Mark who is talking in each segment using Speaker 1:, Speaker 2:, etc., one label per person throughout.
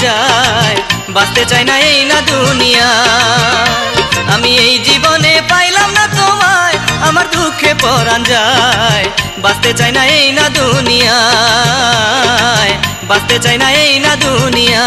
Speaker 1: যায়, বাঁচতে চাই না এই না দুনিয়া। আমি এই জীবনে পাইলাম না তোমায়, আমার দুঃখে পরাণ যায়, বাঁচতে চাই না এই না দুনিয়া, বাঁচতে চাই না এই না দুনিয়া।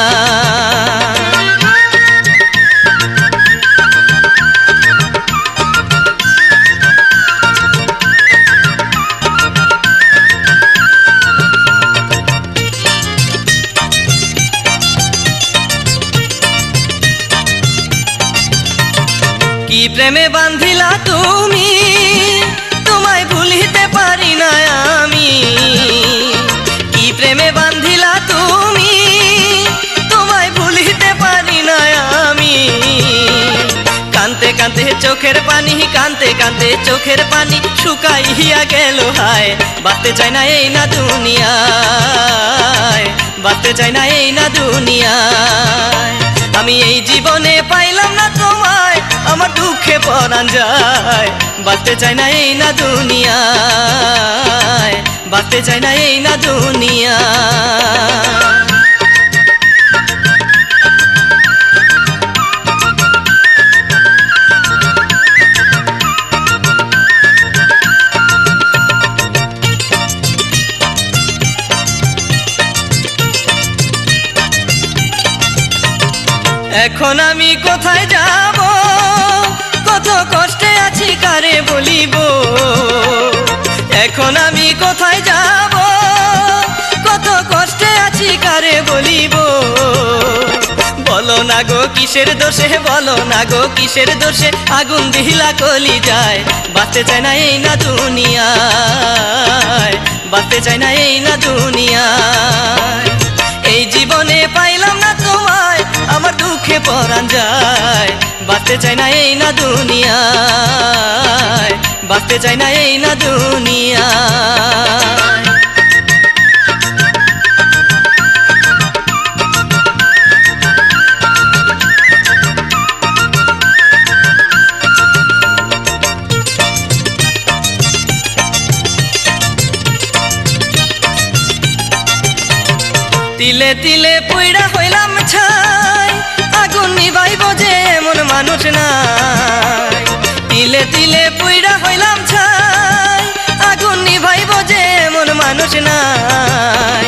Speaker 1: কি প্রেমে বান্ধিলা তুমি, তোমায় ভুলিতে পারি না আমি। কি প্রেমে বান্ধিলা তুমি, তোমায় ভুলিতে পারি না আমি। কানতে কানতে চোখের পানি, কানতে কানতে চোখের পানি শুকাইয়া গেল হায়, বাঁচতে চাই না এই না দুনিয়ায়, বাঁচতে চাই না এই না দুনিয়ায়। আমি এই জীবনে পাইলাম না তোমায়, আমার দুঃখে পরাণ যায়, বাঁচতে চাই না এই না দুনিয়ায়, বাঁচতে চাই না এই না দুনিয়া। এখন আমি কোথায় যাব, কত কষ্টে আছি কারে বলিব। এখন আমি কোথায় যাব, কত কষ্টে আছি কারে বলিব। বলো না গো কিসের দোষে, বলো না গো কিসের দোষে আগুন দিলা কলি যায়, বাঁচতে চাই না এই না দুনিয়ায়, বাঁচতে চাই না এই না দুনিয়ায়। এই জীবনে পাইলাম না তোমায়, আমার দুঃখে পরাণ যায়, বাঁচতে চাই না এই না দুনিয়ায়, বাঁচতে চাই না এই না দুনিয়ায়। তিলে তিলে পুইড়া হইলাম ছাই, আগুন নিভাইব যে এমন মানুষ নাই। তিলে তিলে পুইড়া হইলাম ছাই, আগুন নিভাইব যে এমন মানুষ নাই।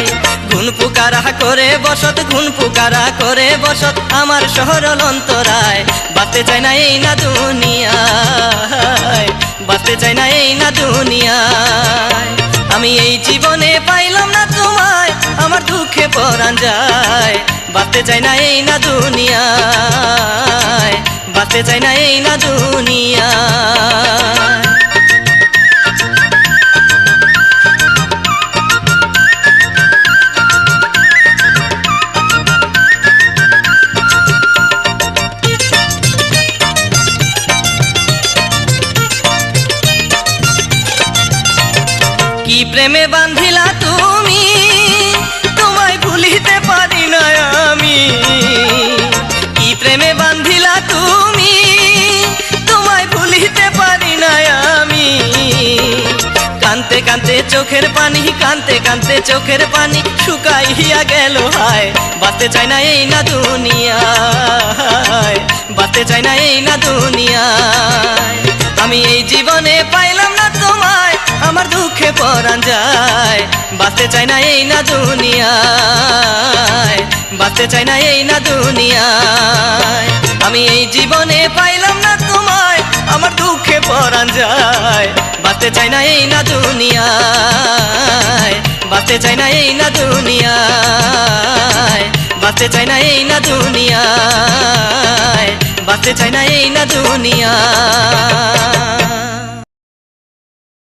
Speaker 1: গুণ পুকারা করে বসত, গুণ পুকারা করে বসত আমার সরল অন্তরায়, বাঁচতে চাই না এই না দুনিয়ায়, বাঁচতে চাই না এই না দুনিয়ায়। আমি এই জীবনে পাইলাম না তোমায়, আমার দুঃখে পরাণ যায়, বাঁচতে চাই না এই না দুনিয়ায়, বাঁচতে চাই না এই না দুনিয়ায়। কি প্রেমে বান্ধিলা তুমি, তোমায় ভুলিতে পারি না আমি। কি প্রেমে বান্ধিলা তুমি, তোমায় ভুলিতে পারি না আমি। কানতে কানতে চোখের পানি, কানতে কানতে চোখের পানি শুকাইয়া গেল হায়, বাঁচতে চাই না এই না দুনিয়ায়, বাঁচতে চাই না এই না দুনিয়ায়। আমি এই জীবনে পাইলাম না তোমায়, আমার দুঃখে পরাণ যায়, বাঁচতে চাই না এই না দুনিয়ায়, বাঁচতে চাই না এই না দুনিয়ায়। আমি এই জীবনে পাইলাম না তোমায়, আমার দুঃখে পরাণ যায়, বাঁচতে চাই না এই না দুনিয়ায়, বাঁচতে চাই না এই না দুনিয়ায়, বাঁচতে চাই না এই না দুনিয়ায়, বাঁচতে চাই না এই না দুনিয়া।